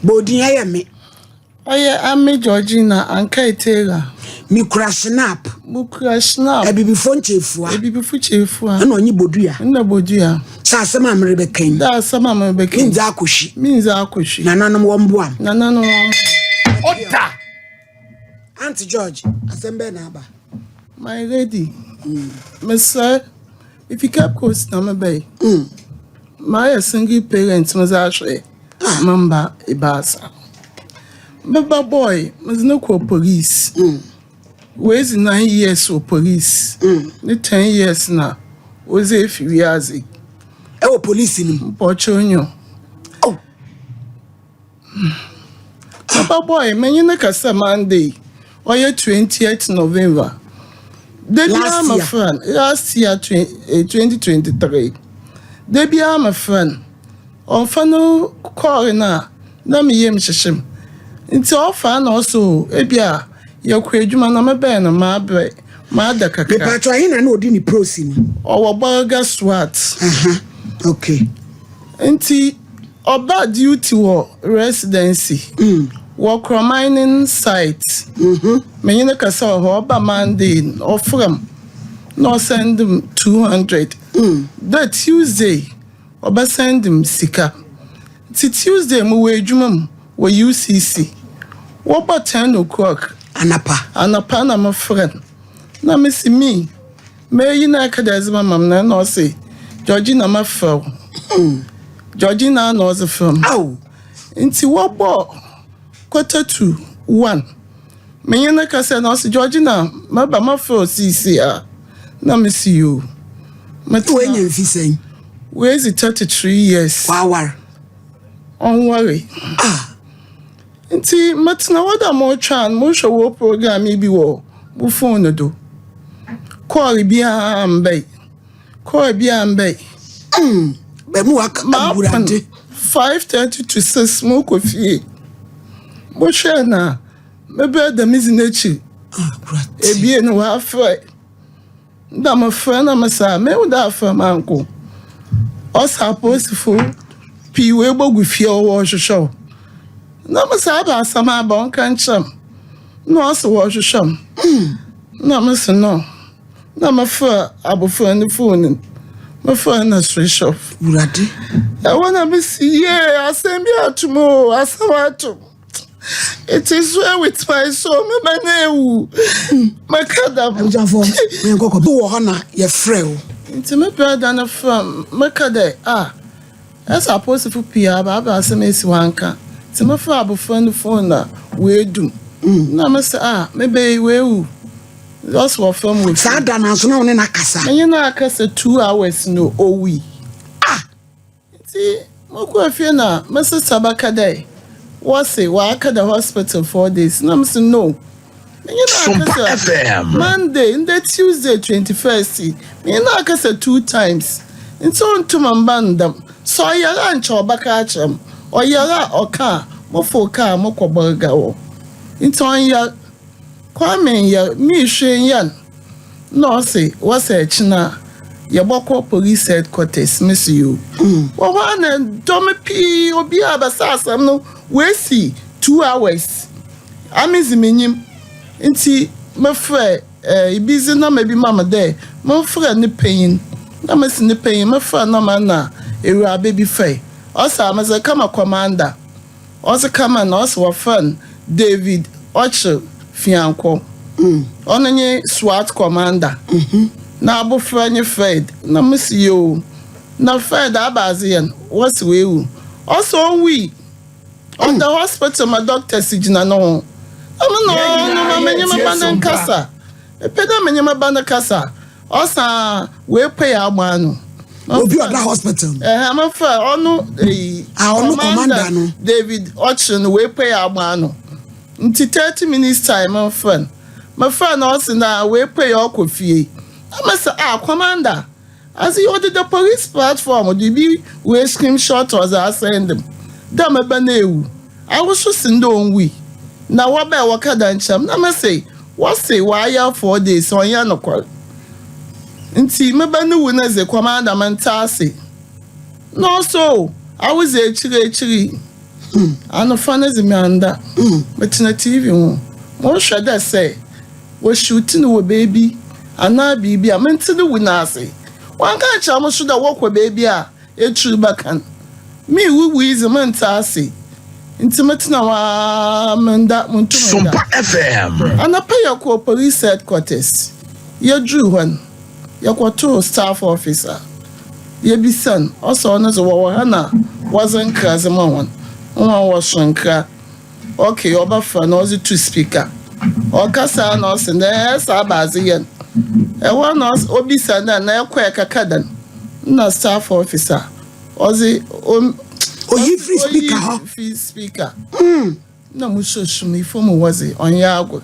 Bodi ya me. Ame Georgina anka etera. Mi kura snap. Ebibi fonchefua. Ana onyi bodua. Na bodua. Sa asema mrebe ken. Da asema mrebe ken. Minza akoshi. Nananom womboa. Otta. Auntie George, asembe na aba. My lady. Mr. If you kept close na me bay. My single parent was actually Mamba Ibasa. Baba boy, was no call police. Where's 9 years of police? The 10 years now. Was a few years. Oh, police in Porchonio. Oh, Baba boy, man, you make a Monday or your 28th November. Last year, 2023. They be my friend. On final coroner, no me yem shim. It's all fun also, ebia. Your craduma na me ben ma bre ma da kaka. Me patro hin na no di ni prosi ni. Owo burger swat. Okay. Enti oba duty wo residency. Work mining site. Me yin ka say oba Monday ofram. No send them 200. That Tuesday oba send them sika. Ti Tuesday mo we adwuma wo UCC. Wo ba 10 o'clock. Anapa na my friend. Na me see me. Me yi na kadazima mam na no say. Georgina ma fell. Georgina no the film. Ow. Inti wo bo 1:45. Me yi na ka say no say Georgina ma ba ma fell CC a. Na me see you. Ma to enye fi sen. Where is it 33 years? Wow. On worry. Nti matina wada mo tran mo show program bi wo bu phone do call bi ambe be mu akaburante 5:30 to 6 mo ko fie mo share na me be da mizinechi ebi no wa fa da mo fa na masa me wo da fa manko o suppose fu pi we bogu fie wo show. Na masaba sama bon kancham. No so wo hwehwam. Na mase no. Na mafa abofo ne phone. Mafa na switch off. Urade. I wanna be see asem bi atumo, asawato. It is well with my soul, my newu. My kadam. Amjafo, me nkoko do wo na ye frɛ o. Nti me brother na from makade as supposed to pia ba asem esi wanka. Se me fa abofo phone na we do na me say maybe we wu just for from we sa da na so na one na kasa me na akasa 2 hours no owi see mo ko afie na me say sabaka day what say wa aka the hospital 4 days na me say no me na akasa Monday and Tuesday 21st me na akasa 2 times into mambandam so ya rancho baka acham oyara oka mofo ka mokoborga wo inton ya kwame ya mi hwe yan no say wase china ya boko police headquarters miss you wo wana domepi obi abasasam no we see 2 hours amizimenyim inti mafre ibizi na mabi mama there mafre ne pain na masi ne pain mafre na mana ewura baby fay also I'm as a kama commander. Also come and also a friend David Ocho Fianco. Only SWAT commander. Na bo friend you fed. Na miss you. Na fed abazian. What's we? Also we. On the hospital my doctor sijina no. No manyama banda kasa. Peda manyama banda kasa. Also we pay our man. Obi other hospital. I'm a fair onu commander no. David Ochen we pay agba no. Nti 30 minutes time my friend. My friend also na we pay okofie. I'm say commander. As you ordered the police platform, do be we screenshot or I send them. Dame banewu. I was just in we. Na wa be waka dan cham. Na me say, what say why ya 4 days on ya no kwal. Nti mebanu wuna ze commander mantase. No so, I was a chiri. ano fans me anda but na TV ho mo hwe da say we shooting wo baby ana bibi a mente de winase wan ka cha mo so da wokwa baby a etru bakan me wu is menta ase intimatina wa menda muntu SOMPA FM ana pay your police headquarters ye drew one yakwato staff officer ye bisan also no so wo hana wasn't krazema one was shankra okay oba fa no the two speaker o kasa no se na sabazi yen e one us obisa na ekwa kakadan na staff officer ozi oyi free speaker na mushoshumi fomu wazi onyago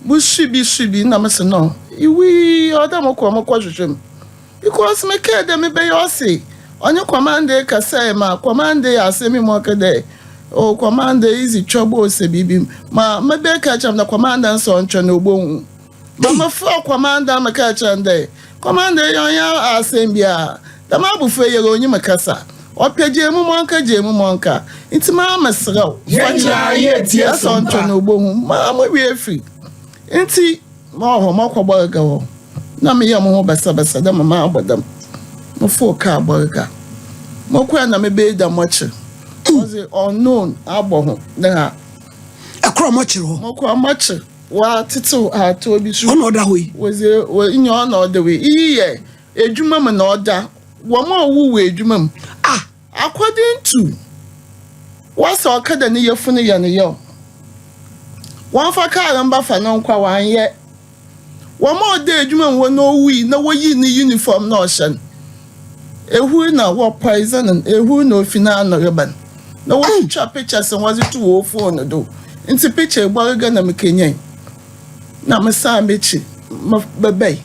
bushibi na mse no iwi oda mokwa hwehwem because me care dem be yosi onye commande ka say ma commande asemi mo kede o commande easy trouble ose bibi ma mebe ka cham na commande nso ncho na ogbonwu ma mafo commande ma ka cham de commande yonya asembia da ma bufu ye onye makasa opeje mu monka je mu monka nti ma masraw ya ye tie so ncho na ogbonwu ma mo wi efi nti ma ho makwa ga ho na me ya mo basa da mama abodam mo fo ka borga mo kwa na me be da mochi was unknown abo na akro mochi ho mo kwa mochi wa titu ato obi su on order hoyi was inyo on order we iye edwuma m na order wo ma owu we edwuma m according to what's okada ni yefunu ya ne yo wan fa ka ramba fa no kwa wan ye wo ma ode edwuma m wo no wi na wo yi ni uniform na oshan ehu na wo poison and ehu no fina no reban na wo twa pictures and was it to phone do nti picture gbaga na mekenyen na mesa mechi bebe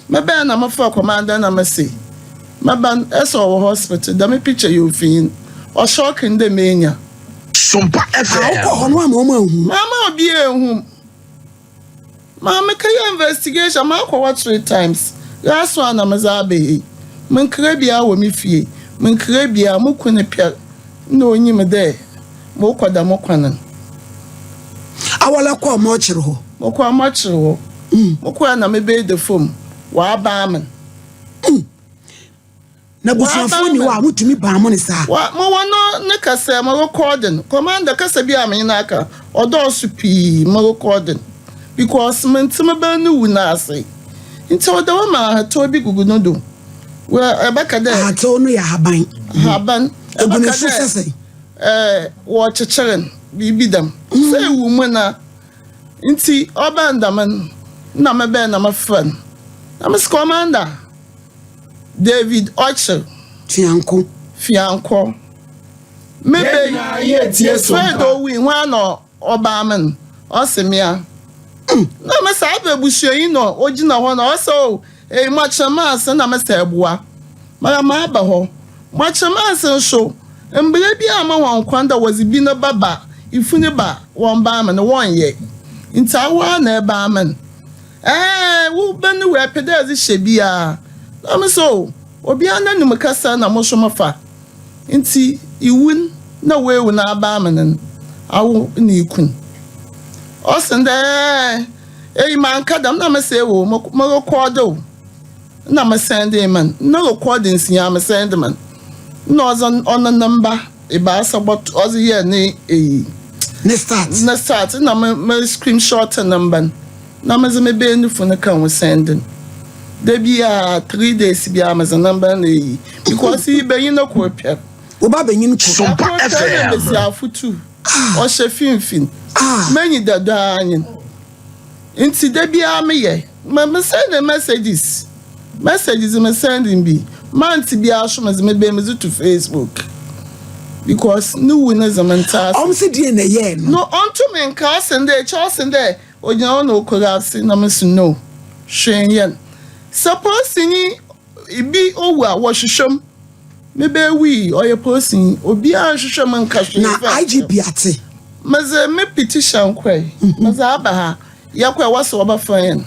na mafa commander na mase maban eso hospital da me picture you fin o shock nde menya SOMPA FM ko hono ama hu mama obi ehum mama kaya investigation ma kwa 3 times last one na mazabe men krabia wo mi fie men krabia mo kune pia na onyim de mo kwada mo kwanan awala kwa mo chiro ho mo kwa mo chiro mo kwa na me be the phone wa ba man na busuafo ni wa mutumi ba mo ni sa wa mo wono ne kasa mo recording commander kasa bi amen na aka odo so pi mo recording because mentima ba nu na ase nti odo ma to bi gugu no do well ebaka de ato no ya haban ebune so sese wo checheren bibidam say wu mu na nti oba ndaman na mebe na mafan na mis commander David Ocher fianko mebe na ye tie SOMPA do wi wan no oba man osemia na mesa abebusuyin no ogina ho na oso machama se na mesa ebua mara ma ba ho machama se so mbele bi ama wan kwanda wazi bi na baba ifune ba won ba man won ye nta wa na ba man wo banu we pedaz shebia na meso obi ananum kasa na mo so mafa nti iwun na wewu na ba man awu ni ikun osende man kadam na mese wo mo record na me send man na recordings ya me send man no on a number e ba sabot ozi ye ni ne start na me screenshot number na me ze be ni phone kan we sending there be 3 days be Amazon number ni because he be yin ko pia oba be yin ko SOMPA FM be afutu o she finfin many dada anyin nti there be ameye me send the messages me sending be man ti be asho me be me to Facebook because no one is a mental se die na ye no onto me nka sende chosende onya no korasi na me no hwenyen suppose ni ibi owu a wo hwehwem me be wi oye person obi a hwehwem nka hwe na IGP ate maze me petition kwai maze abaha yakwa waso obafan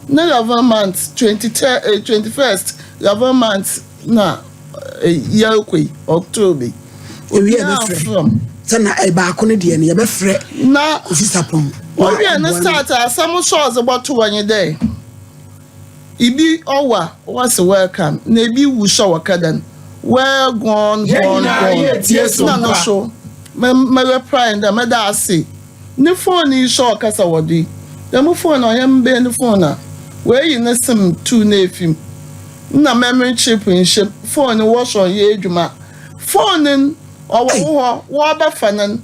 na government 21st government na yakwai October we are from sana e ba ko ne de ne ye be frɛ na Kofi Sapon we na start some shows about to one day ibi owa was welcome na ebi wu show wakadan well gone no show me pride da me da ase ne phone yi show kasa wodi dem phone on yam be ne phone na we yi na sim tu na efim na memory chip in ship phone wash on ye adwuma phone owo wo ba fanan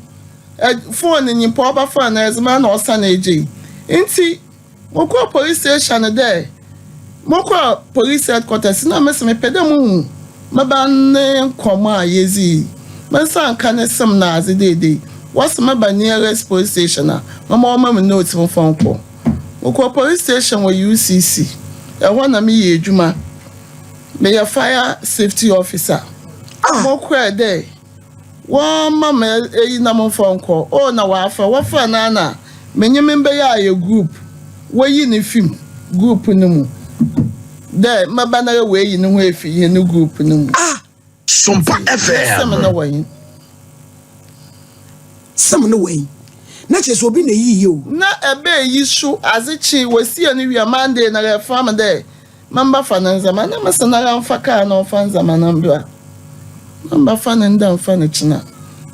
phone ni po ba fanan as man o san eji nti mokọ police station there mokọ police headquarters na me pede mu mabanne koma yezi mansan kan sem na azidede what's my nearest police station na mama me note from phone call mokọ police station where UCC e wana me ye adwuma me ya fire safety officer mokọ there one mama na mo phone call oh na wa fa na menye member ya group we yi ne film group no mu there mabana we yi ne ho efi ye ne group no mu SOMPA FM some no way na che so bi na yi o na ebe yi so azichi wasi ani wi Monday na re farm there mamba fananza na masana ran faka na fanza manambra mamba fananda mfana china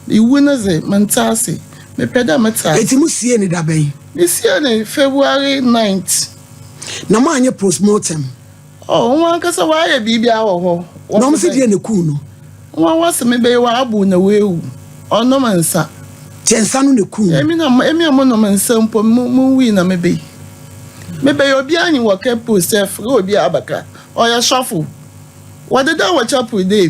iwu na ze mantase me peda meta eti musie ni daben this year February 9th na ma anye postmortem nwa kasa wa ya bibia wo ho no mse die ne ku no nwa wase me be wa abu na wewu ono mansa chensa no ne ku emi amono mansa mpo mu wi na me be obi anyi wo ke post f obi abaka oya shuffle wadeda wa chapel dey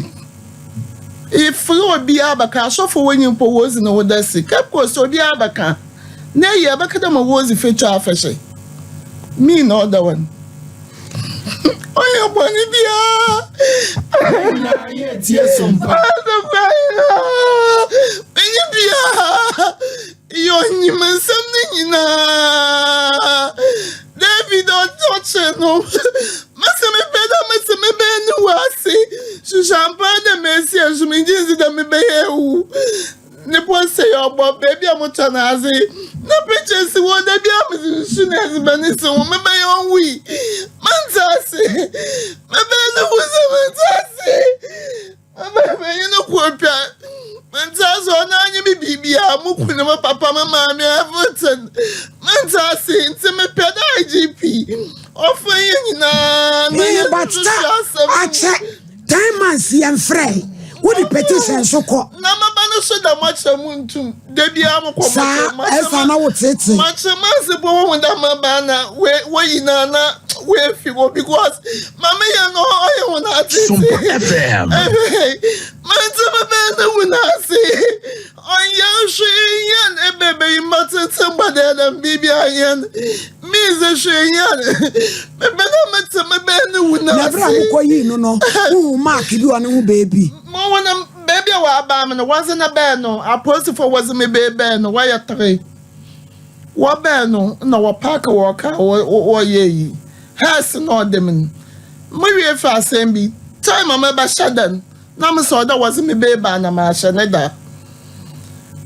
if obi abaka shuffle wenyi mpo wozi na wodasi ke post obi abaka na ye abaka da ma wozi feature afeshe me no other one oya boni bia na ye tie SOMPA yo ni mansam nyina David Otoche no masame be no wase shushampa de mesi asumijinzi da me be ewu ne ponse yo bo baby amuta na aze na pictures wo da bia amshunezi banisi wo me be yo wi mantase me be no wuze mantase me you no kwopia mantase ona anyi bi bibia mukune ma papa mama me Everton mantase nti me peda IGP ofa yina me batsta a check time months yan frey what the petition so ko na mama no so da macha muntum da bia mo ko macha efa na wo tete macha manse bo wo da mama na we yina na we fi go because mama ya no oye wona tete SOMPA FM manse mama na wona se oya shyan ebebe matete mbade da bibia yan mize shyan bebe na matete na wona na bra mo ko yi no mark bi wa ne ho baby mo wona baby wa aba me no wasn't a bear no apostle for was me baby no why 3 wa bear no na wa park wa ka wo ye has no dem mo wie fa assembly time am ba shadan na me so that was me baby na ma shane da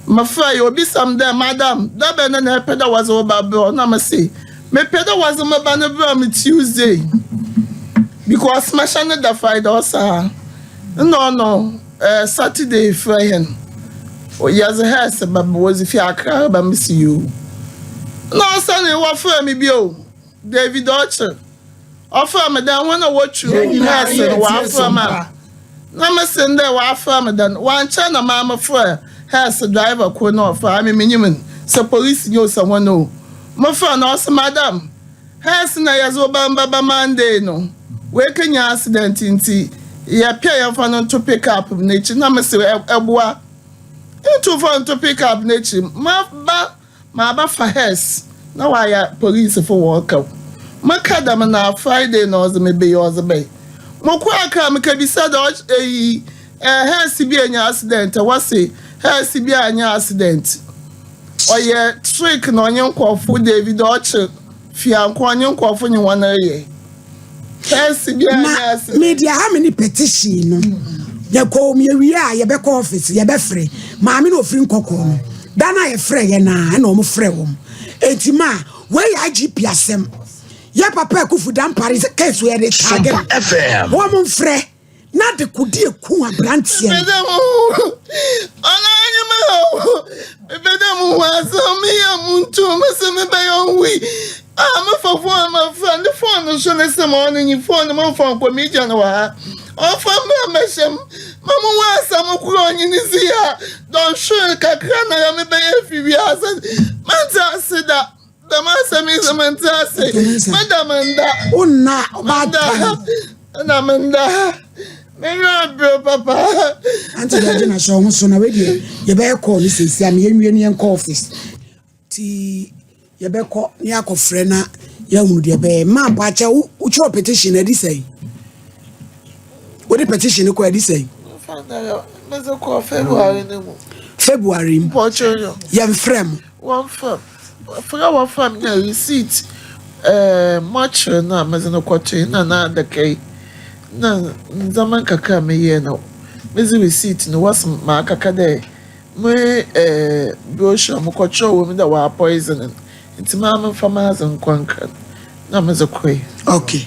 ma fa yo bi some there madam that be na peda was over bro na me say me peda was me ba na bro me Tuesday because ma shane da Friday also no Saturday Friday yes has but was if you are ba miss you no Sunday wa for me bio David Oche offer me dan when I watch you yes wa for ma na me send there wa for me dan one chana mama for has driver ko no for me minimum so police know someone no my friend also madam has na yazo bamba Monday no we kenya accident nti ya pia ya fano to pick up nature na me se eboa into fun to pick up nature ma ba for hers na why ya police for work maka da na Friday no ze me be yours be moku aka me ka bi said hers bi anya accident what say hers bi anya accident oye trick no onye nkofo David Oche fia nko onye nkofo nyi wana ye yes bi anya accident media how many petition no ye ko me wi a ye be ko office ye be free maami no free nkoko no dana ye free ye na na o mo free wo enti ma we ya GP asem ye papa kufu dan Paris case we dey target FM wo mo free na de kudi eku abrantie Bedam was me amuntu me be on we I'm for my friend the phone so this morning you phone my phone ko me jana wa o fa me mesem mama wa sam ku onyi ni sia don sure kakra na ya me be afi asa manta sida the master me manta se madam nda unna bada na manda bro papa anti da na so na we dey ye be call ni sesi am ye nwie ni en call office ti ye be call ni akofre na ya hunu de be ma pa cha u cho petition edi sei wo di petition ko edi sei me zo ko February ni mu February pocho ye mfrem one firm for one firm na receipt much na me zo ko na the kai na zaman kaka me ye no mezi receipt no was ma kaka de me brochure mo kwacho wo mi da wa poison nti ma me famaz nkwanka na me zo koi okay